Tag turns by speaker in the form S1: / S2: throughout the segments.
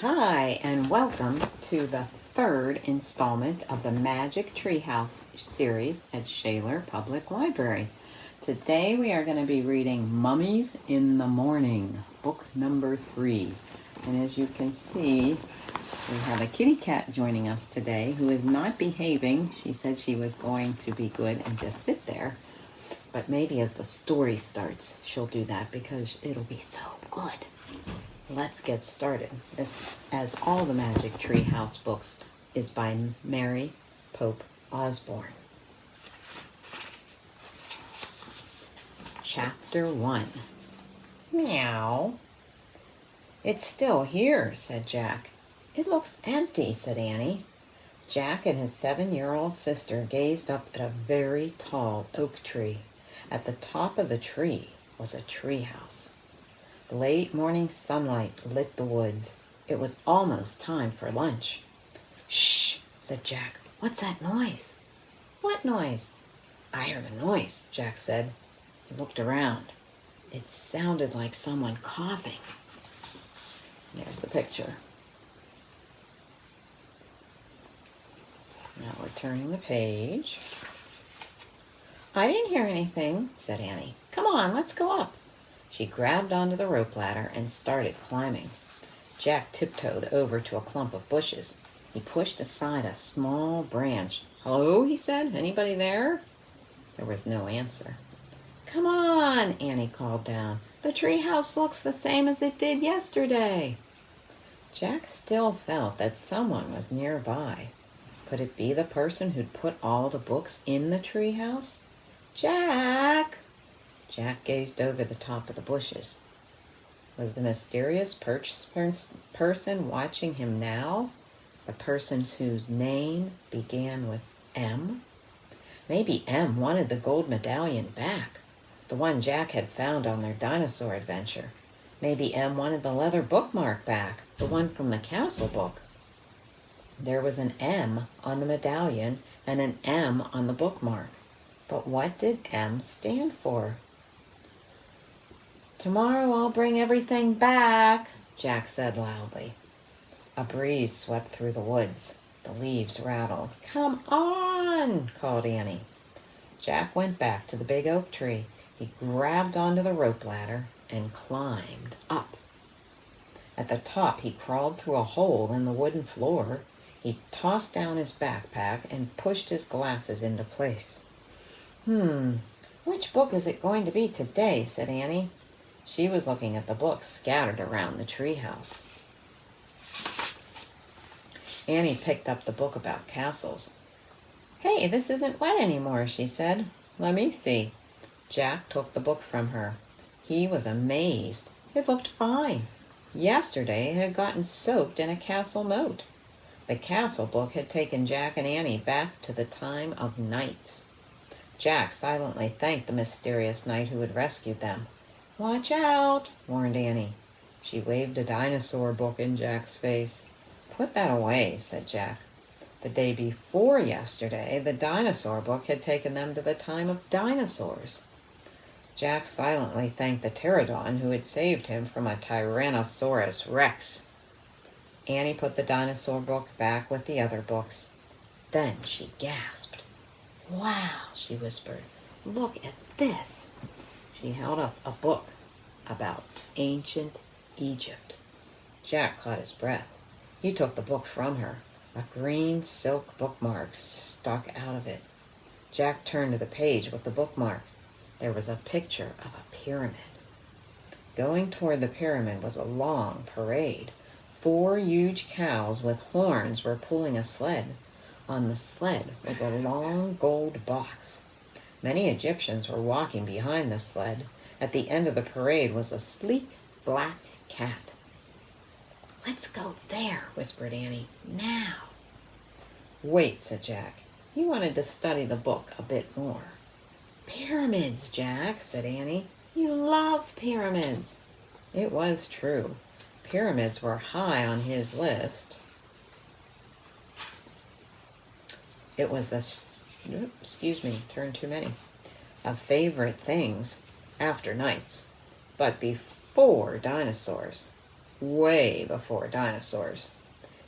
S1: Hi, and welcome to the third installment of the Magic Treehouse series at Shaler Public Library. Today we are going to be reading Mummies in the Morning, book number 3. And as you can see, we have a kitty cat joining us today who is not behaving. She said she was going to be good and just sit there. But maybe as the story starts, she'll do that because it'll be so good. Let's get started. This, as all the Magic Treehouse books, is by Mary Pope Osborne. Chapter 1. Meow. It's still here, said Jack. It looks empty, said Annie. Jack and his 7-year-old sister gazed up at a very tall oak tree. At the top of the tree was a treehouse. The late morning sunlight lit the woods. It was almost time for lunch. Shh, said Jack. What's that noise? What noise? I heard a noise, Jack said. He looked around. It sounded like someone coughing. There's the picture. Now we're turning the page. I didn't hear anything, said Annie. Come on, let's go up. She grabbed onto the rope ladder and started climbing. Jack tiptoed over to a clump of bushes. He pushed aside a small branch. Hello, he said. Anybody there? There was no answer. Come on, Annie called down. The treehouse looks the same as it did yesterday. Jack still felt that someone was nearby. Could it be the person who'd put all the books in the treehouse? Jack! Jack gazed over the top of the bushes. Was the mysterious person watching him now? The person whose name began with M? Maybe M wanted the gold medallion back, the one Jack had found on their dinosaur adventure. Maybe M wanted the leather bookmark back, the one from the castle book. There was an M on the medallion and an M on the bookmark. But what did M stand for? Tomorrow I'll bring everything back, Jack said loudly. A breeze swept through the woods. The leaves rattled. Come on, called Annie. Jack went back to the big oak tree. He grabbed onto the rope ladder and climbed up. At the top, he crawled through a hole in the wooden floor. He tossed down his backpack and pushed his glasses into place. Which book is it going to be today, said Annie. She was looking at the books scattered around the treehouse. Annie picked up the book about castles. Hey, this isn't wet anymore, she said. Let me see. Jack took the book from her. He was amazed. It looked fine. Yesterday it had gotten soaked in a castle moat. The castle book had taken Jack and Annie back to the time of knights. Jack silently thanked the mysterious knight who had rescued them. Watch out, warned Annie. She waved a dinosaur book in Jack's face. Put that away, said Jack. The day before yesterday, the dinosaur book had taken them to the time of dinosaurs. Jack silently thanked the pterodon who had saved him from a Tyrannosaurus Rex. Annie put the dinosaur book back with the other books. Then she gasped. Wow, she whispered. Look at this. She held up a book about ancient Egypt. Jack caught his breath. He took the book from her. A green silk bookmark stuck out of it. Jack turned to the page with the bookmark. There was a picture of a pyramid. Going toward the pyramid was a long parade. 4 huge cows with horns were pulling a sled. On the sled was a long gold box. Many Egyptians were walking behind the sled. At the end of the parade was a sleek black cat. Let's go there, whispered Annie. Now. Wait, said Jack. He wanted to study the book a bit more. Pyramids, Jack, said Annie. You love pyramids. It was true. Pyramids were high on his list. It was of favorite things after knights, but before dinosaurs. way before dinosaurs.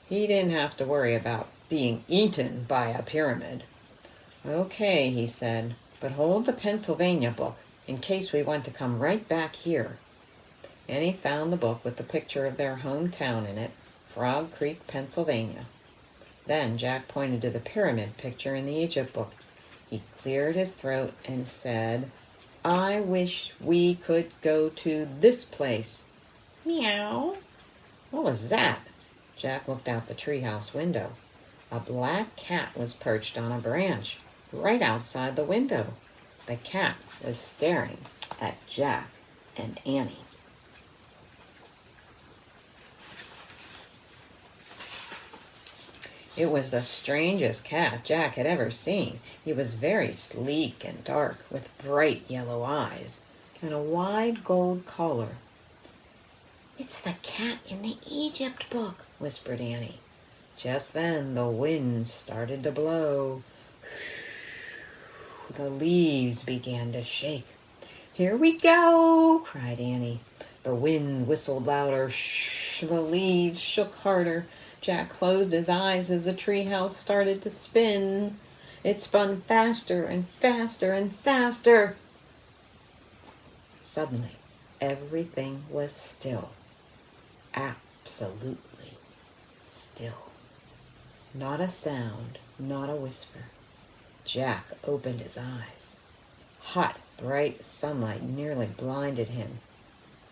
S1: He didn't have to worry about being eaten by a pyramid. Okay, he said, but hold the Pennsylvania book in case we want to come right back here. And he found the book with the picture of their hometown in it, Frog Creek, Pennsylvania. Then Jack pointed to the pyramid picture in the Egypt book. He cleared his throat and said, I wish we could go to this place. Meow. What was that? Jack looked out the treehouse window. A black cat was perched on a branch, right outside the window. The cat was staring at Jack and Annie. It was the strangest cat Jack had ever seen. He was very sleek and dark, with bright yellow eyes and a wide gold collar. It's the cat in the Egypt book, whispered Annie. Just then the wind started to blow. The leaves began to shake. Here we go, cried Annie. The wind whistled louder. Shh, the leaves shook harder. Jack closed his eyes as the treehouse started to spin. It spun faster and faster and faster. Suddenly, everything was still. Absolutely still. Not a sound, not a whisper. Jack opened his eyes. Hot, bright sunlight nearly blinded him.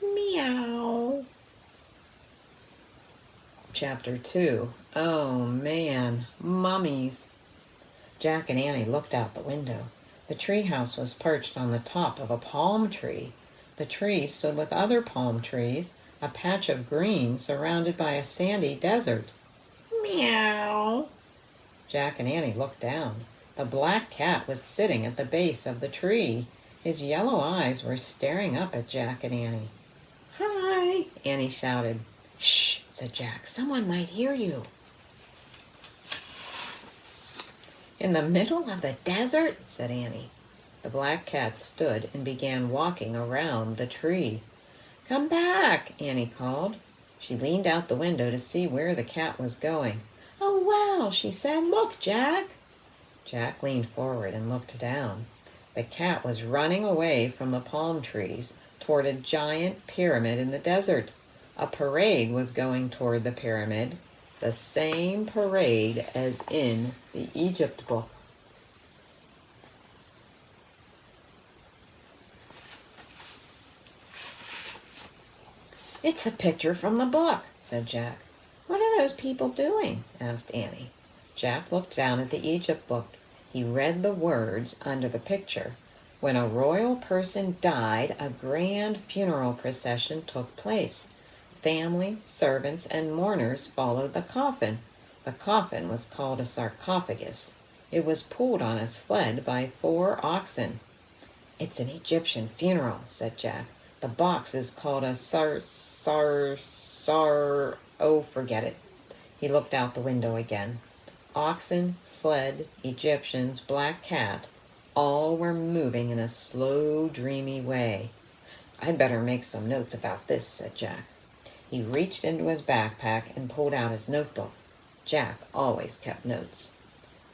S1: Meow. Chapter 2. Oh, man, mummies. Jack and Annie looked out the window. The treehouse was perched on the top of a palm tree. The tree stood with other palm trees, a patch of green surrounded by a sandy desert. Meow. Jack and Annie looked down. The black cat was sitting at the base of the tree. His yellow eyes were staring up at Jack and Annie. Hi, Annie shouted. Shh, said Jack. Someone might hear you. In the middle of the desert, said Annie. The black cat stood and began walking around the tree. Come back, Annie called. She leaned out the window to see where the cat was going. Oh, wow, she said. Look, Jack. Jack leaned forward and looked down. The cat was running away from the palm trees toward a giant pyramid in the desert. A parade was going toward the pyramid, the same parade as in the Egypt book. It's the picture from the book, said Jack. What are those people doing? Asked Annie. Jack looked down at the Egypt book. He read the words under the picture. When a royal person died, a grand funeral procession took place. Family, servants, and mourners followed the coffin. The coffin was called a sarcophagus. It was pulled on a sled by 4 oxen. It's an Egyptian funeral, said Jack. The box is called a oh, forget it. He looked out the window again. Oxen, sled, Egyptians, black cat, all were moving in a slow, dreamy way. I'd better make some notes about this, said Jack. He reached into his backpack and pulled out his notebook. Jack always kept notes.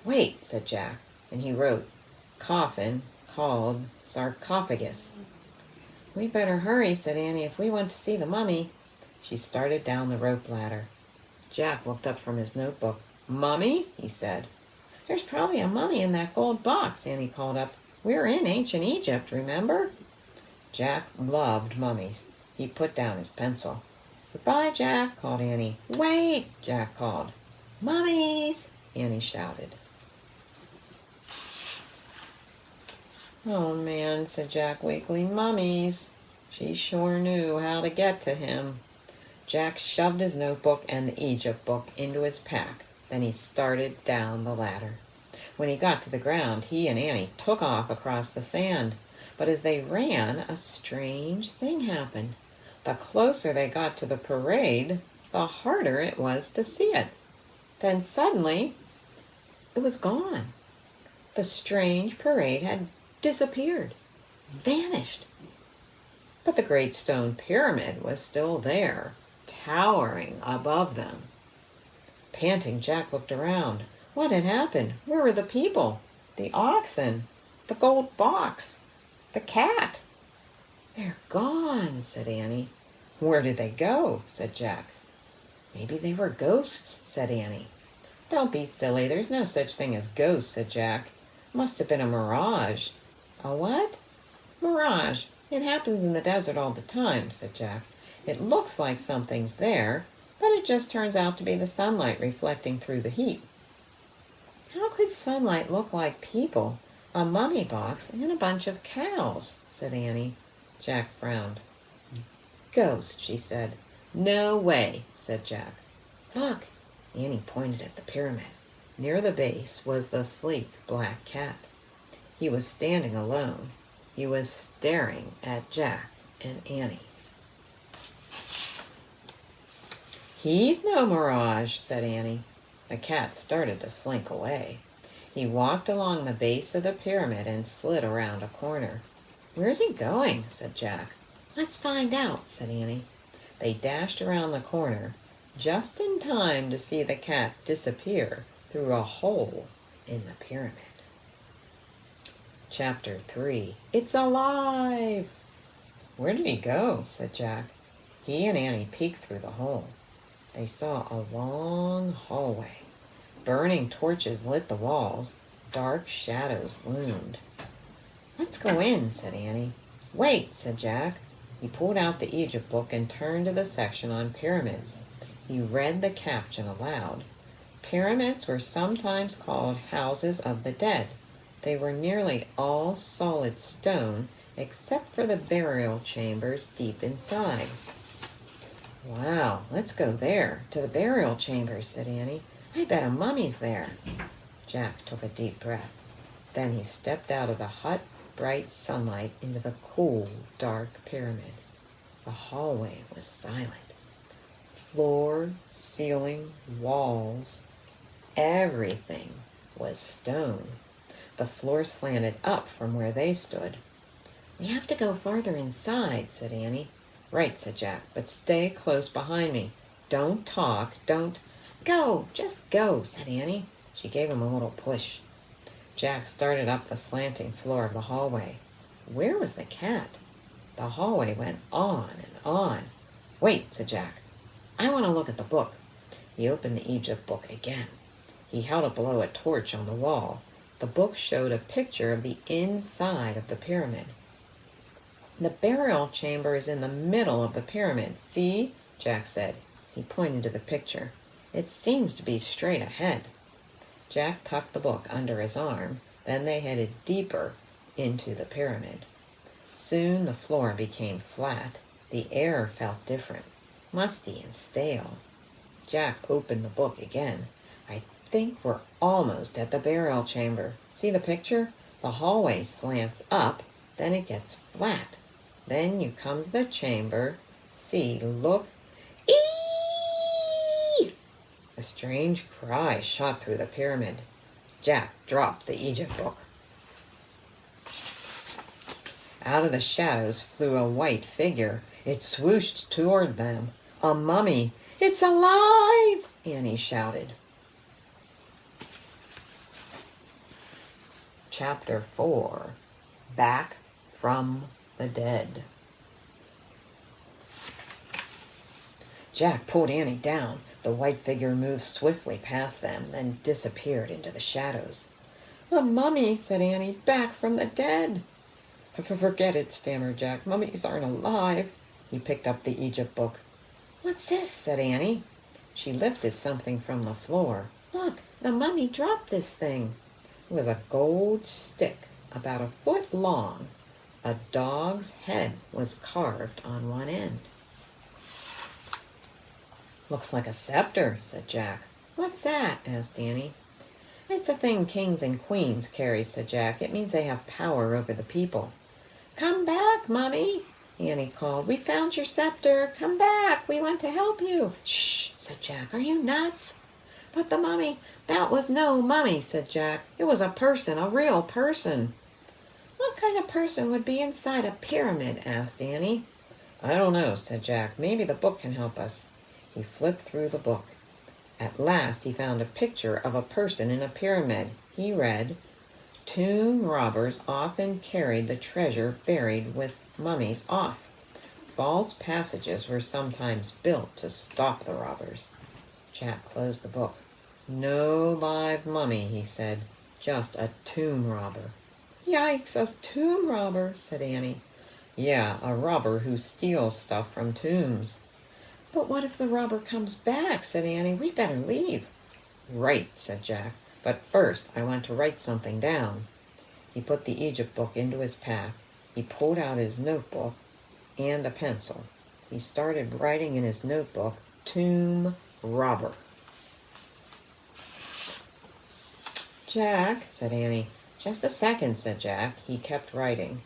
S1: Wait, said Jack, and he wrote, coffin called sarcophagus. We'd better hurry, said Annie, if we want to see the mummy. She started down the rope ladder. Jack looked up from his notebook. Mummy? He said. There's probably a mummy in that gold box, Annie called up. We're in ancient Egypt, remember? Jack loved mummies. He put down his pencil. Goodbye, Jack, called Annie. Wait, Jack called. Mummies, Annie shouted. Oh, man, said Jack weakly. Mummies. She sure knew how to get to him. Jack shoved his notebook and the Egypt book into his pack. Then he started down the ladder. When he got to the ground, he and Annie took off across the sand. But as they ran, a strange thing happened. The closer they got to the parade, the harder it was to see it. Then suddenly, it was gone. The strange parade had disappeared, vanished. But the great stone pyramid was still there. towering above them. Panting, Jack looked around. What had happened? Where were the people? The oxen? The gold box? The cat? They're gone, said Annie. Where did they go? Said Jack. Maybe they were ghosts, said Annie. Don't be silly. There's no such thing as ghosts, said Jack. Must have been a mirage. A what? Mirage. It happens in the desert all the time, said Jack. It looks like something's there, but it just turns out to be the sunlight reflecting through the heat. How could sunlight look like people, a mummy box, and a bunch of cows? Said Annie. Jack frowned. Ghost, she said. No way, said Jack. Look, Annie pointed at the pyramid. Near the base was the sleek black cat. He was standing alone. He was staring at Jack and Annie. He's no mirage, said Annie. The cat started to slink away. He walked along the base of the pyramid and slid around a corner. Where's he going? Said Jack. Let's find out, said Annie. They dashed around the corner, just in time to see the cat disappear through a hole in the pyramid. Chapter 3. It's alive! Where did he go? Said Jack. He and Annie peeked through the hole. They saw a long hallway. Burning torches lit the walls. Dark shadows loomed. Let's go in, said Annie. Wait, said Jack. He pulled out the Egypt book and turned to the section on pyramids. He read the caption aloud. Pyramids were sometimes called houses of the dead. They were nearly all solid stone, except for the burial chambers deep inside. Wow, let's go there, to the burial chambers, said Annie. I bet a mummy's there. Jack took a deep breath. Then he stepped out of the hot, bright sunlight into the cool, dark pyramid. The hallway was silent. Floor, ceiling, walls, everything was stone. The floor slanted up from where they stood. We have to go farther inside, said Annie. Right, said Jack, but stay close behind me. Don't talk, don't... Go, just go, said Annie. She gave him a little push. Jack started up the slanting floor of the hallway. Where was the cat? The hallway went on and on. Wait, said Jack. I want to look at the book. He opened the Egypt book again. He held it below a torch on the wall. The book showed a picture of the inside of the pyramid. The burial chamber is in the middle of the pyramid. See? Jack said. He pointed to the picture. It seems to be straight ahead. Jack tucked the book under his arm. Then they headed deeper into the pyramid. Soon the floor became flat. The air felt different, musty and stale. Jack opened the book again. I think we're almost at the burial chamber. See the picture? The hallway slants up, then it gets flat. Then you come to the chamber. See, look. Eee! A strange cry shot through the pyramid. Jack dropped the Egypt book. Out of the shadows flew a white figure. It swooshed toward them. A mummy. It's alive! Annie shouted. Chapter 4. Back from the Dead. Jack pulled Annie down. The white figure moved swiftly past them, then disappeared into the shadows. A mummy, said Annie, back from the dead. Forget it, stammered Jack. Mummies aren't alive. He picked up the Egypt book. What's this? Said Annie. She lifted something from the floor. Look, the mummy dropped this thing. It was a gold stick about a foot long. A dog's head was carved on one end. Looks like a scepter, said Jack. What's that? Asked Annie. It's a thing kings and queens carry, said Jack. It means they have power over the people. Come back, Mummy, Annie called. We found your scepter. Come back. We want to help you. Shh, said Jack. Are you nuts? But the mummy, that was no mummy, said Jack. It was a person, a real person. What kind of person would be inside a pyramid? Asked Annie. I don't know, said Jack. Maybe the book can help us. He flipped through the book. At last he found a picture of a person in a pyramid. He read, "Tomb robbers often carried the treasure buried with mummies off. False passages were sometimes built to stop the robbers." Jack closed the book. "No live mummy," he said. "Just a tomb robber." "Yikes, a tomb robber," said Annie. "Yeah, a robber who steals stuff from tombs." "But what if the robber comes back?" said Annie. "We'd better leave." "Right," said Jack. "But first I want to write something down." He put the Egypt book into his pack. He pulled out his notebook and a pencil. He started writing in his notebook, "Tomb robber." "Jack," said Annie. "Just a second," said Jack. He kept writing.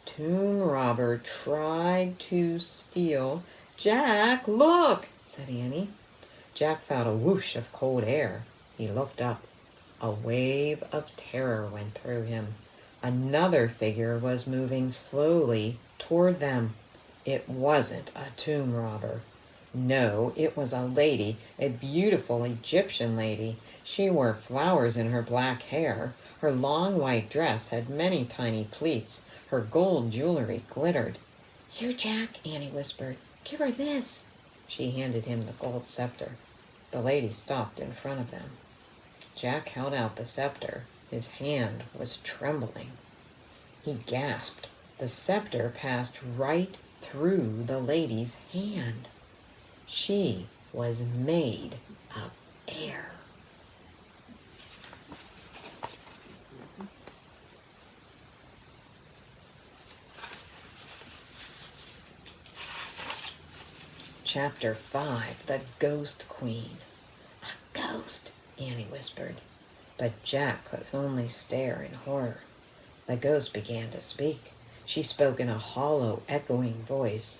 S1: "Tomb robber tried to steal—" "Jack, look!" said Annie. Jack felt a whoosh of cold air. He looked up. A wave of terror went through him. Another figure was moving slowly toward them. It wasn't a tomb robber. No, it was a lady, a beautiful Egyptian lady. She wore flowers in her black hair. Her long white dress had many tiny pleats. Her gold jewelry glittered. "Here, Jack," Annie whispered. "Give her this." She handed him the gold scepter. The lady stopped in front of them. Jack held out the scepter. His hand was trembling. He gasped. The scepter passed right through the lady's hand. She was made of air. Chapter 5, The Ghost Queen. "A ghost," Annie whispered. But Jack could only stare in horror. The ghost began to speak. She spoke in a hollow, echoing voice.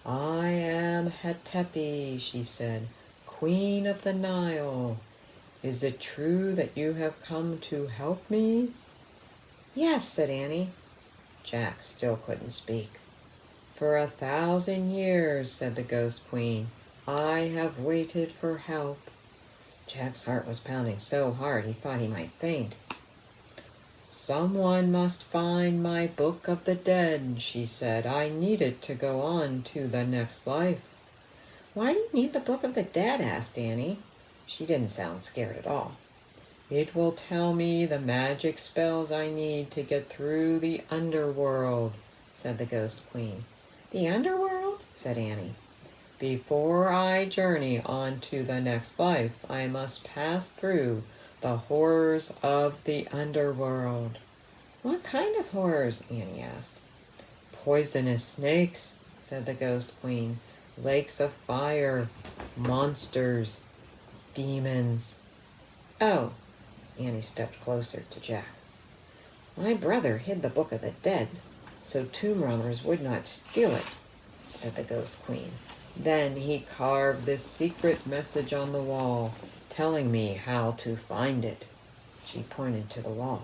S1: "I am Hetepi," she said, "Queen of the Nile. Is it true that you have come to help me?" "Yes," said Annie. Jack still couldn't speak. "For 1,000 years," said the Ghost Queen, "I have waited for help." Jack's heart was pounding so hard he thought he might faint. "Someone must find my Book of the Dead," she said. "I need it to go on to the next life." "Why do you need the Book of the Dead?" asked Annie. She didn't sound scared at all. "It will tell me the magic spells I need to get through the underworld," said the Ghost Queen. "The underworld?" said Annie. "Before I journey on to the next life, I must pass through the horrors of the underworld." "What kind of horrors?" Annie asked. "Poisonous snakes," said the Ghost Queen. "Lakes of fire, monsters, demons." "Oh," Annie stepped closer to Jack. "My brother hid the Book of the Dead so tomb robbers would not steal it," said the Ghost Queen. "Then he carved this secret message on the wall, telling me how to find it." She pointed to the wall.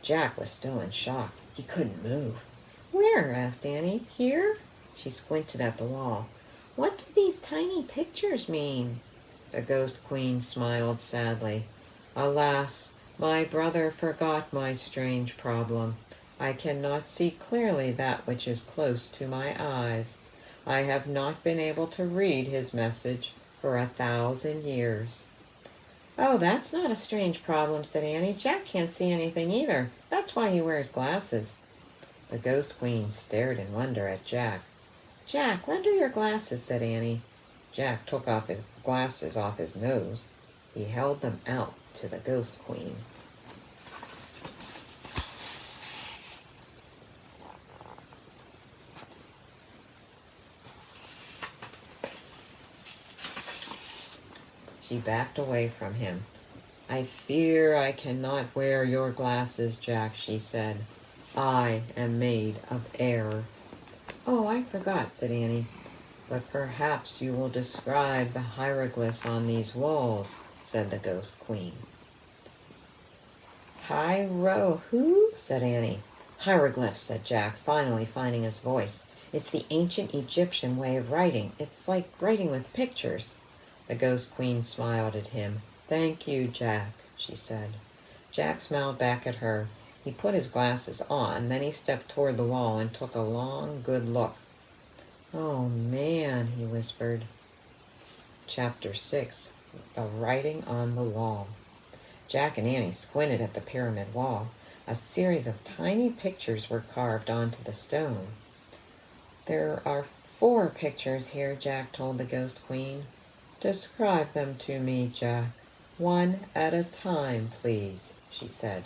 S1: Jack was still in shock. He couldn't move. "Where?" asked Annie. "Here?" She squinted at the wall. "What do these tiny pictures mean?" The Ghost Queen smiled sadly. "Alas, my brother forgot my strange problem. I cannot see clearly that which is close to my eyes. I have not been able to read his message for 1,000 years. "Oh, that's not a strange problem," said Annie. "Jack can't see anything either. That's why he wears glasses." The Ghost Queen stared in wonder at Jack. "Jack, lend her your glasses," said Annie. Jack took off his glasses off his nose. He held them out to the Ghost Queen. She backed away from him. "I fear I cannot wear your glasses, Jack," she said. "I am made of air." "Oh, I forgot," said Annie. "But perhaps you will describe the hieroglyphs on these walls," said the Ghost Queen. "Who?" said Annie. "Hieroglyphs," said Jack, finally finding his voice. It's the ancient Egyptian way of writing. It's like writing with pictures. The Ghost Queen smiled at him. "Thank you, Jack," she said. Jack smiled back at her. He put his glasses on, then he stepped toward the wall and took a long, good look. "Oh, man," he whispered. Chapter 6. The Writing on the Wall. Jack and Annie squinted at the pyramid wall. A series of tiny pictures were carved onto the stone. "There are 4 pictures here," Jack told the Ghost Queen. "Describe them to me, Jack. One at a time, please," she said.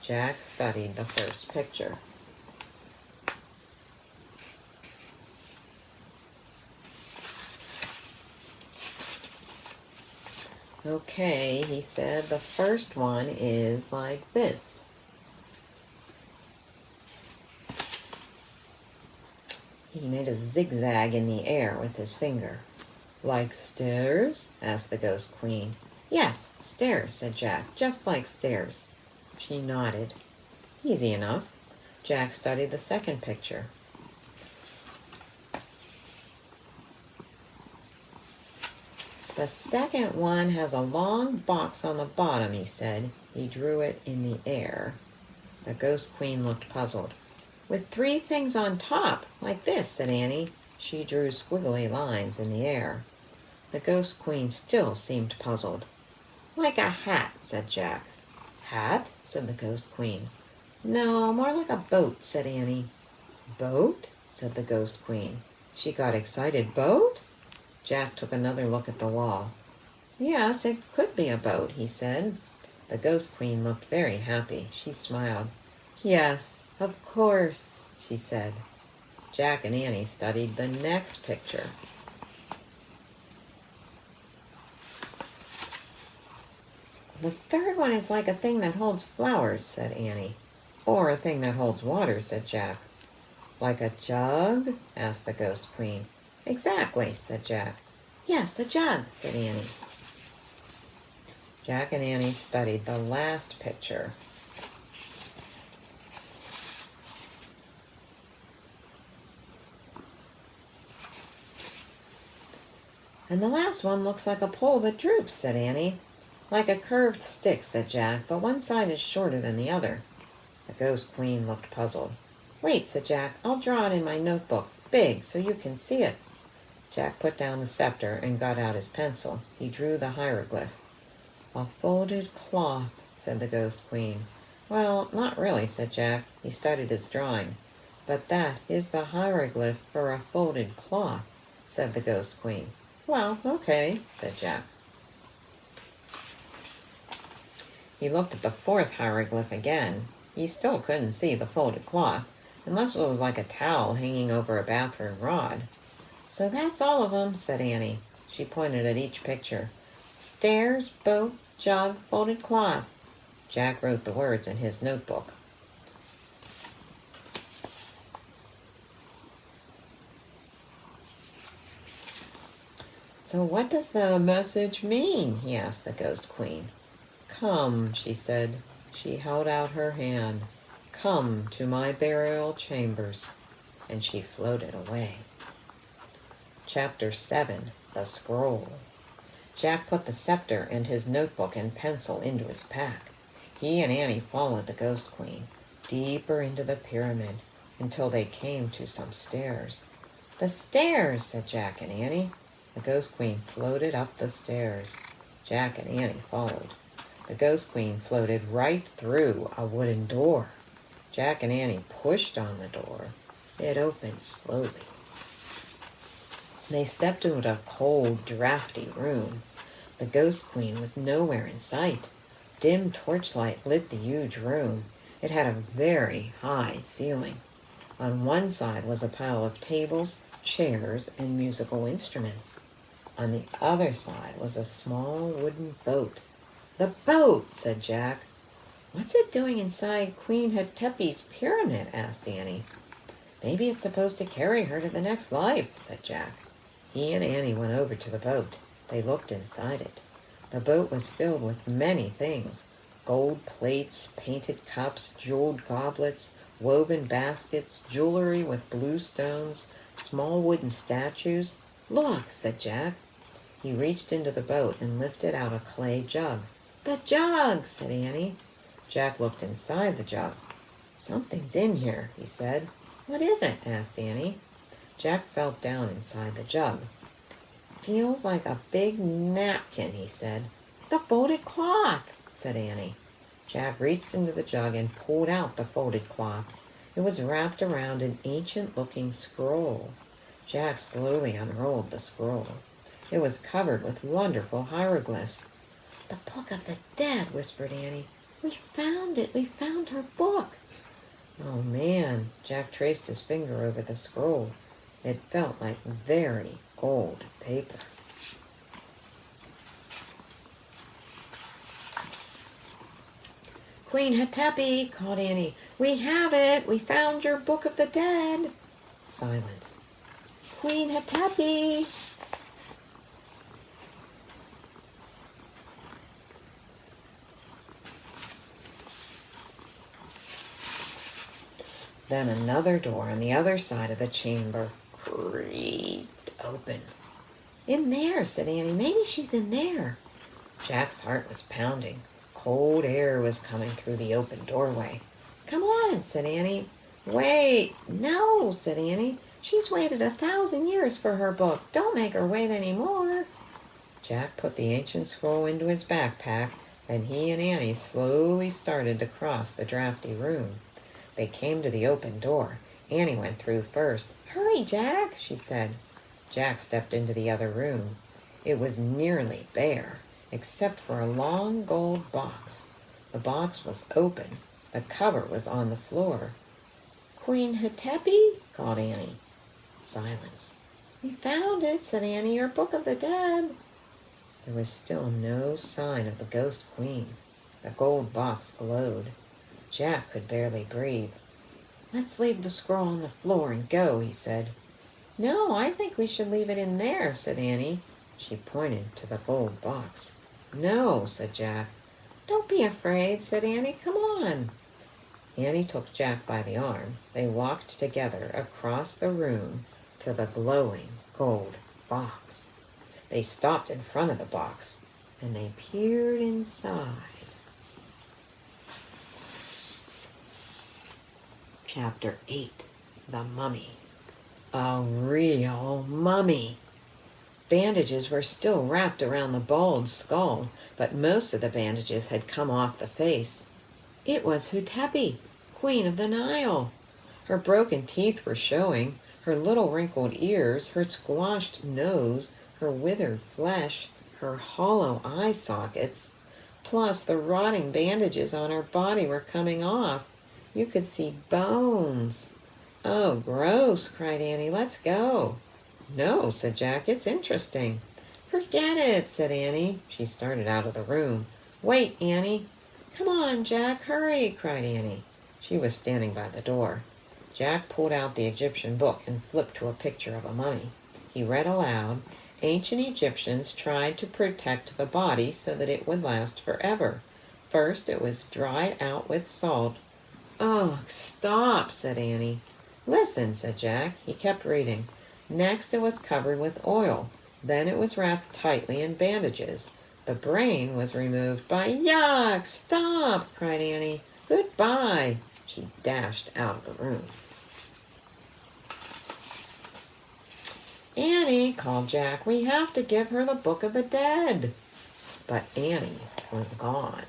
S1: Jack studied the first picture. "Okay," he said, "the first one is like this." He made a zigzag in the air with his finger. "Like stairs?" asked the Ghost Queen. "Yes, stairs," said Jack, "just like stairs." She nodded. "Easy enough." Jack studied the second picture. "The second one has a long box on the bottom," he said. He drew it in the air. The Ghost Queen looked puzzled. "With 3 things on top, like this," said Annie. She drew squiggly lines in the air. The Ghost Queen still seemed puzzled. "Like a hat," said Jack. "Hat?" said the Ghost Queen. "No, more like a boat," said Annie. "Boat?" said the Ghost Queen. She got excited. "Boat?" Jack took another look at the wall. "Yes, it could be a boat," he said. The Ghost Queen looked very happy. She smiled. "Yes, of course," she said. Jack and Annie studied the next picture. "The third one is like a thing that holds flowers," said Annie. "Or a thing that holds water," said Jack. "Like a jug?" asked the Ghost Queen. "Exactly," said Jack. "Yes, a jug," said Annie. Jack and Annie studied the last picture. "And the last one looks like a pole that droops," said Annie. "Like a curved stick," said Jack, "but one side is shorter than the other." The Ghost Queen looked puzzled. "Wait," said Jack, "I'll draw it in my notebook, big, so you can see it." Jack put down the scepter and got out his pencil. He drew the hieroglyph. "A folded cloth," said the Ghost Queen. "Well, not really," said Jack. He studied his drawing. "But that is the hieroglyph for a folded cloth," said the Ghost Queen. "Well, okay," said Jack. He looked at the 4th hieroglyph again. He still couldn't see the folded cloth, unless it was like a towel hanging over a bathroom rod. "So that's all of them," said Annie. She pointed at each picture. "Stairs, boat, jug, folded cloth." Jack wrote the words in his notebook. "So what does the message mean?" he asked the Ghost Queen. "Come," she said. She held out her hand. "Come to my burial chambers." And she floated away. Chapter 7. The Scroll. Jack put the scepter and his notebook and pencil into his pack. He and Annie followed the Ghost Queen deeper into the pyramid until they came to some stairs. "The stairs," said Jack and Annie. The Ghost Queen floated up the stairs. Jack and Annie followed. The Ghost Queen floated right through a wooden door. Jack and Annie pushed on the door. It opened slowly. They stepped into a cold, drafty room. The Ghost Queen was nowhere in sight. Dim torchlight lit the huge room. It had a very high ceiling. On one side was a pile of tables, chairs, and musical instruments. On the other side was a small wooden boat. "The boat," said Jack. "What's it doing inside Queen Hetepi's pyramid?" asked Annie. "Maybe it's supposed to carry her to the next life," said Jack. He and Annie went over to the boat. They looked inside it. The boat was filled with many things: gold plates, painted cups, jeweled goblets, woven baskets, jewelry with blue stones, small wooden statues. "Look," said Jack. He reached into the boat and lifted out a clay jug. "The jug," said Annie. Jack looked inside the jug. "Something's in here," he said. "What is it?" asked Annie. Jack felt down inside the jug. "Feels like a big napkin," he said. "The folded cloth," said Annie. Jack reached into the jug and pulled out the folded cloth. It was wrapped around an ancient-looking scroll. Jack slowly unrolled the scroll. It was covered with wonderful hieroglyphs. "The Book of the Dead," whispered Annie. "We found it. We found her book." "Oh, man." Jack traced his finger over the scroll. It felt like very old paper. "Queen Hatepi," called Annie. "We have it. We found your Book of the Dead." Silence. "Queen Hatepi." Then another door on the other side of the chamber creaked open. "In there," said Annie. "Maybe she's in there." Jack's heart was pounding. Cold air was coming through the open doorway. "Come on," said Annie. "Wait." "No," said Annie. "She's waited 1,000 years for her book. Don't make her wait any more." Jack put the ancient scroll into his backpack, and he and Annie slowly started to cross the drafty room. They came to the open door. Annie went through first. "Hurry, Jack," she said. Jack stepped into the other room. It was nearly bare, except for a long gold box. The box was open. The cover was on the floor. "Queen Hatepi," called Annie. Silence. "We found it," said Annie. "Your Book of the Dead." There was still no sign of the ghost queen. The gold box glowed. Jack could barely breathe. "Let's leave the scroll on the floor and go," he said. "No, I think we should leave it in there," said Annie. She pointed to the gold box. "No," said Jack. "Don't be afraid," said Annie. "Come on." Annie took Jack by the arm. They walked together across the room to the glowing gold box. They stopped in front of the box, and they peered inside. Chapter 8. The Mummy. A real mummy. Bandages were still wrapped around the bald skull, but most of the bandages had come off the face. It was Hatepi, Queen of the Nile. Her broken teeth were showing, her little wrinkled ears, her squashed nose, her withered flesh, her hollow eye sockets. Plus, the rotting bandages on her body were coming off. You could see bones. "Oh, gross," cried Annie. "Let's go." "No," said Jack. "It's interesting." "Forget it," said Annie. She started out of the room. "Wait, Annie." "Come on, Jack, hurry," cried Annie. She was standing by the door. Jack pulled out the Egyptian book and flipped to a picture of a mummy. He read aloud, "Ancient Egyptians tried to protect the body so that it would last forever. First, it was dried out with salt." "Oh, stop," said Annie. "Listen," said Jack. He kept reading. "Next, it was covered with oil. Then it was wrapped tightly in bandages. The brain was removed by—" "Yuck! Stop!" cried Annie. "Goodbye." She dashed out of the room. "Annie," called Jack, "we have to give her the Book of the Dead." But Annie was gone.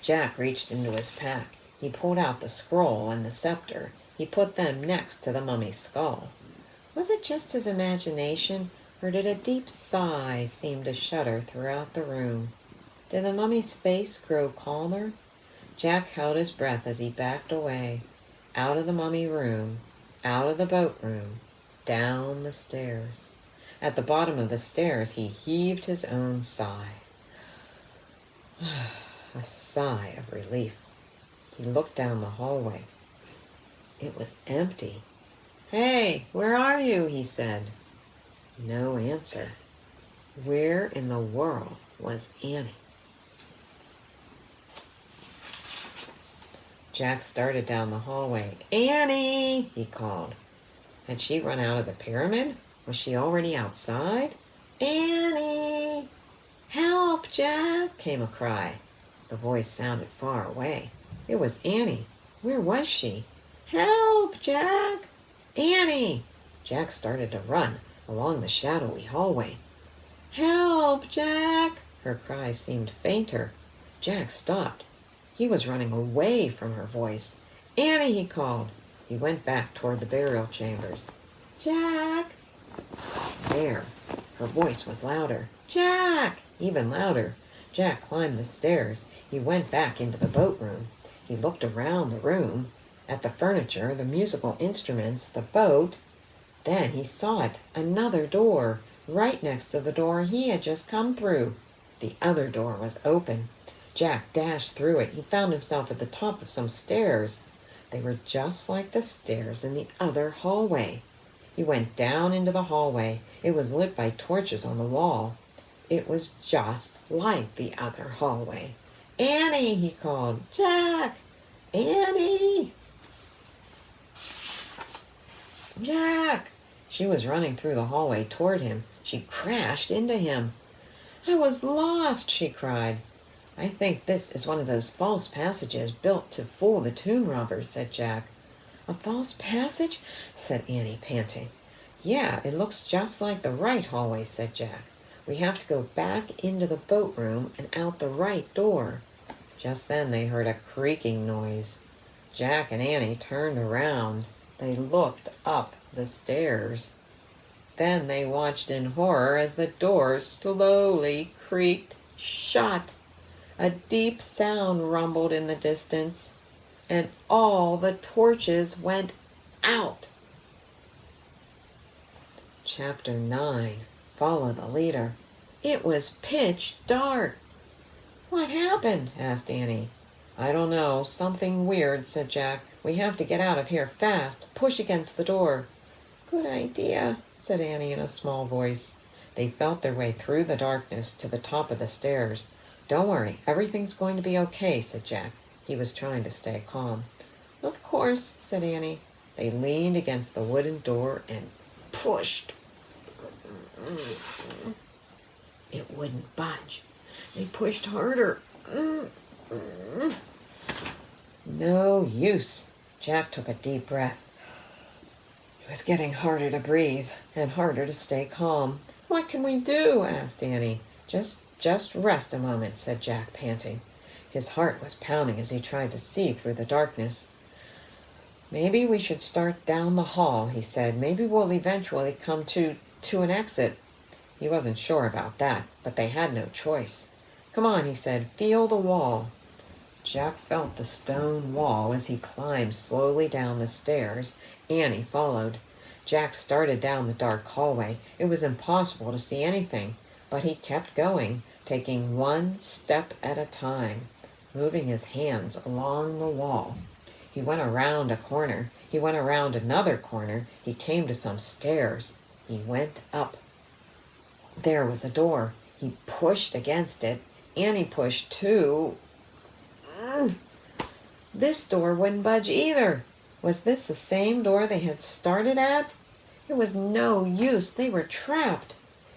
S1: Jack reached into his pack. He pulled out the scroll and the scepter. He put them next to the mummy's skull. Was it just his imagination, or did a deep sigh seem to shudder throughout the room? Did the mummy's face grow calmer? Jack held his breath as he backed away, out of the mummy room, out of the boat room, down the stairs. At the bottom of the stairs he heaved his own sigh. A sigh of relief. He looked down the hallway. It was empty. "Hey, where are you?" he said. No answer. Where in the world was Annie? Jack started down the hallway. Annie, he called. Had she run out of the pyramid? Was she already outside? Annie! Help, Jack! Came a cry. The voice sounded far away. It was Annie. Where was she? Help, Jack! Annie! Jack started to run along the shadowy hallway. Help, Jack! Her cry seemed fainter. Jack stopped. He was running away from her voice. Annie, he called. He went back toward the burial chambers. Jack! There. Her voice was louder. Jack! Even louder. Jack climbed the stairs. He went back into the boat room. He looked around the room, at the furniture, the musical instruments, the boat. Then he saw it, another door, right next to the door he had just come through. The other door was open. Jack dashed through it. He found himself at the top of some stairs. They were just like the stairs in the other hallway. He went down into the hallway. It was lit by torches on the wall. It was just like the other hallway. Annie, he called. Jack! Annie! Jack! She was running through the hallway toward him. She crashed into him. I was lost, she cried. I think this is one of those false passages built to fool the tomb robbers, said Jack. A false passage? Said Annie, panting. Yeah, it looks just like the right hallway, said Jack. We have to go back into the boat room and out the right door. Just then they heard a creaking noise. Jack and Annie turned around. They looked up the stairs. Then they watched in horror as the doors slowly creaked shut. A deep sound rumbled in the distance, and all the torches went out. Chapter 9. Follow the leader. It was pitch dark. What happened? Asked Annie. I don't know. Something weird, said Jack. We have to get out of here fast. Push against the door. Good idea, said Annie in a small voice. They felt their way through the darkness to the top of the stairs. Don't worry, everything's going to be okay, said Jack. He was trying to stay calm. Of course, said Annie. They leaned against the wooden door and pushed. It wouldn't budge. They pushed harder. No use. Jack took a deep breath. It was getting harder to breathe and harder to stay calm. What can we do? Asked Annie. Just rest a moment, said Jack, panting. His heart was pounding as he tried to see through the darkness. Maybe we should start down the hall, he said. Maybe we'll eventually come to an exit. He wasn't sure about that, but they had no choice. Come on, he said. Feel the wall. Jack felt the stone wall as he climbed slowly down the stairs. Annie followed. Jack started down the dark hallway. It was impossible to see anything, but he kept going, taking one step at a time, moving his hands along the wall. He went around a corner. He went around another corner. He came to some stairs. He went up. There was a door. He pushed against it. Annie pushed too. This door wouldn't budge either. Was this the same door they had started at? It was no use. They were trapped.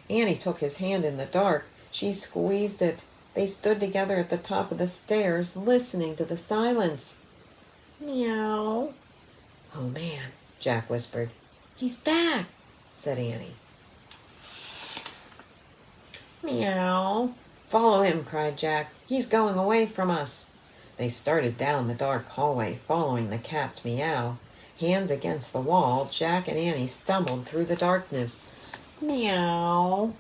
S1: Annie took his hand in the dark. She squeezed it. They stood together at the top of the stairs, listening to the silence. Meow. Oh, man, Jack whispered. He's back, said Annie. Meow. Follow him, cried Jack. He's going away from us. They started down the dark hallway, following the cat's meow. Hands against the wall, Jack and Annie stumbled through the darkness. Meow.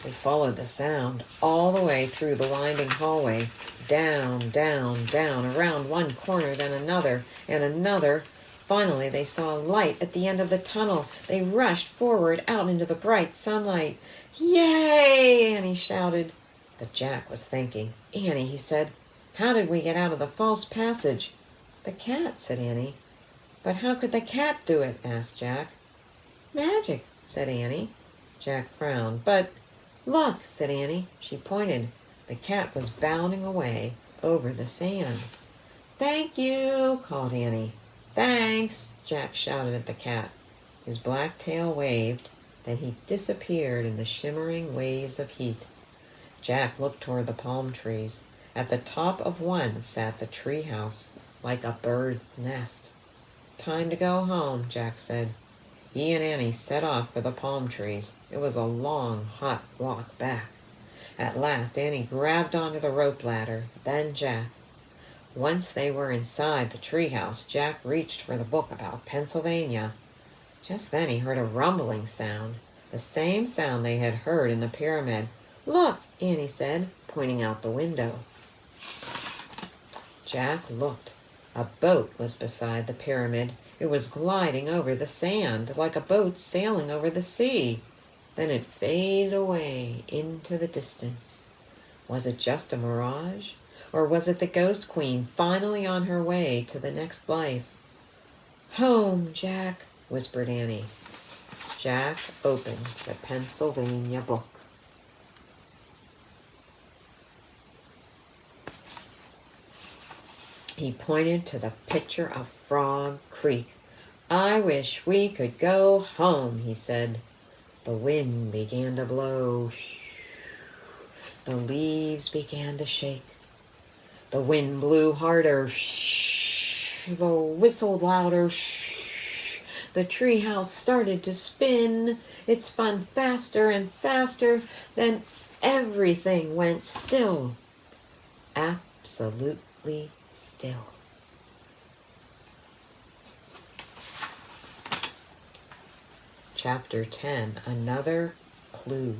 S1: They followed the sound all the way through the winding hallway, down, down, down, around one corner, then another, and another. Finally, they saw a light at the end of the tunnel. They rushed forward out into the bright sunlight. Yay! Annie shouted. But Jack was thinking. Annie, he said, how did we get out of the false passage? The cat, said Annie. But how could the cat do it? Asked Jack. Magic, said Annie. Jack frowned. But look, said Annie. She pointed. The cat was bounding away over the sand. Thank you, called Annie. Thanks, Jack shouted at the cat. His black tail waved, then he disappeared in the shimmering waves of heat. Jack looked toward the palm trees. At the top of one sat the tree house, like a bird's nest. Time to go home, Jack said. He and Annie set off for the palm trees. It was a long, hot walk back. At last, Annie grabbed onto the rope ladder, then Jack. Once they were inside the treehouse, Jack reached for the book about Pennsylvania. Just then he heard a rumbling sound, the same sound they had heard in the pyramid. Look, Annie said, pointing out the window. Jack looked. A boat was beside the pyramid. It was gliding over the sand, like a boat sailing over the sea. Then it faded away into the distance. Was it just a mirage? Or was it the Ghost Queen finally on her way to the next life? Home, Jack, whispered Annie. Jack opened the Pennsylvania book. He pointed to the picture of Frog Creek. I wish we could go home, he said. The wind began to blow. The leaves began to shake. The wind blew harder. The whistled louder. The treehouse started to spin. It spun faster and faster. Then everything went still. Absolutely still. Chapter 10. Another Clue.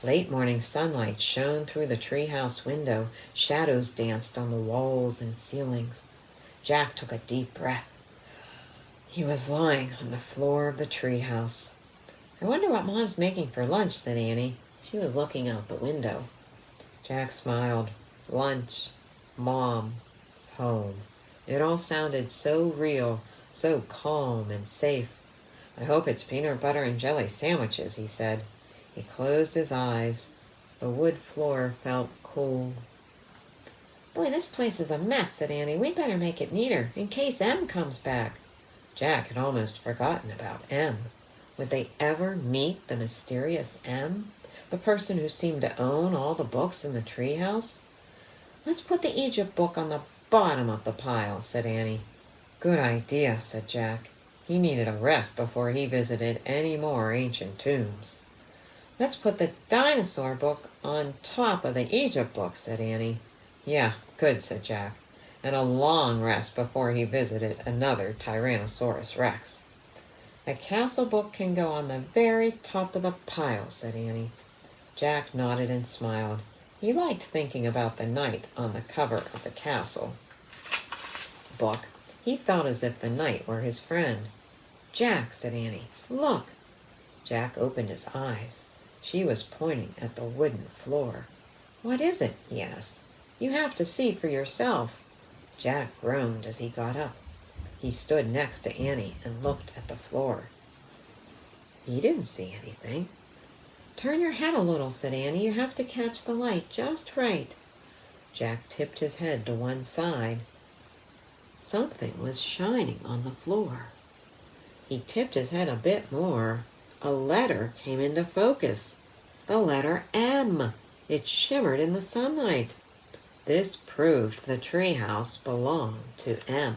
S1: Late morning sunlight shone through the treehouse window. Shadows danced on the walls and ceilings. Jack took a deep breath. He was lying on the floor of the treehouse. I wonder what Mom's making for lunch, said Annie. She was looking out the window. Jack smiled. Lunch, Mom, home. It all sounded so real, so calm and safe. I hope it's peanut butter and jelly sandwiches, he said. He closed his eyes. The wood floor felt cool. Boy, this place is a mess, said Annie. We'd better make it neater, in case Em comes back. Jack had almost forgotten about Em. Would they ever meet the mysterious Em? The person who seemed to own all the books in the treehouse? Let's put the Egypt book on the bottom of the pile, said Annie. Good idea, said Jack. He needed a rest before he visited any more ancient tombs. Let's put the dinosaur book on top of the Egypt book, said Annie. Yeah, good, said Jack. And a long rest before he visited another Tyrannosaurus Rex. The castle book can go on the very top of the pile, said Annie. Jack nodded and smiled. He liked thinking about the knight on the cover of the castle book. He felt as if the knight were his friend. Jack, said Annie, look. Jack opened his eyes. She was pointing at the wooden floor. What is it? He asked. You have to see for yourself. Jack groaned as he got up. He stood next to Annie and looked at the floor. He didn't see anything. Turn your head a little, said Annie. You have to catch the light just right. Jack tipped his head to one side. Something was shining on the floor. He tipped his head a bit more. A letter came into focus. The letter M. It shimmered in the sunlight. This proved the treehouse belonged to M.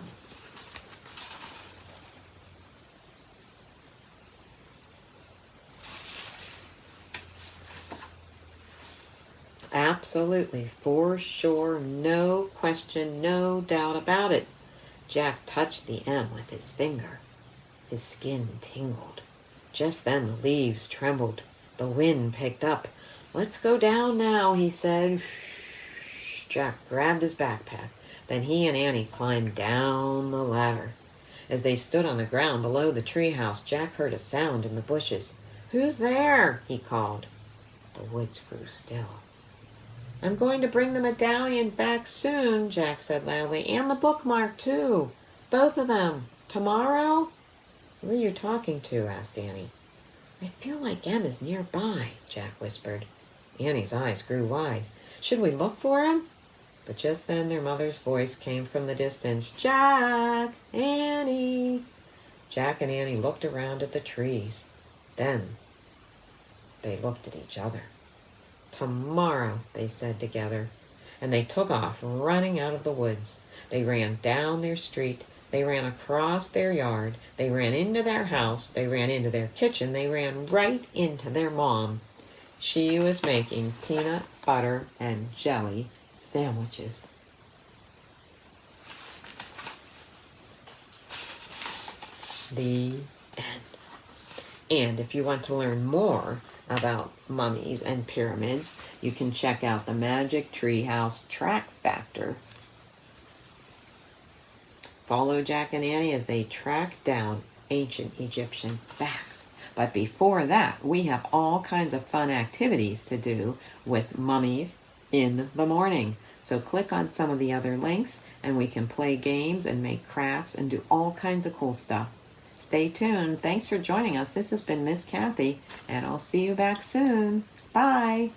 S1: Absolutely, for sure, no question, no doubt about it. Jack touched the M with his finger. His skin tingled. Just then the leaves trembled. The wind picked up. Let's go down now, he said. Shh. Jack grabbed his backpack. Then he and Annie climbed down the ladder. As they stood on the ground below the treehouse, Jack heard a sound in the bushes. Who's there? He called. The woods grew still. I'm going to bring the medallion back soon, Jack said loudly, and the bookmark, too. Both of them. Tomorrow? Who are you talking to? Asked Annie. I feel like Em is nearby, Jack whispered. Annie's eyes grew wide. Should we look for him? But just then their mother's voice came from the distance. Jack! Annie! Jack and Annie looked around at the trees. Then they looked at each other. Tomorrow, they said together. And they took off, running out of the woods. They ran down their street. They ran across their yard. They ran into their house. They ran into their kitchen. They ran right into their mom. She was making peanut butter and jelly sandwiches. The end. And if you want to learn more about mummies and pyramids, you can check out the Magic Treehouse Track Factor. Follow Jack and Annie as they track down ancient Egyptian facts. But before that, we have all kinds of fun activities to do with mummies in the morning. So click on some of the other links and we can play games and make crafts and do all kinds of cool stuff. Stay tuned. Thanks for joining us. This has been Miss Kathy, and I'll see you back soon. Bye.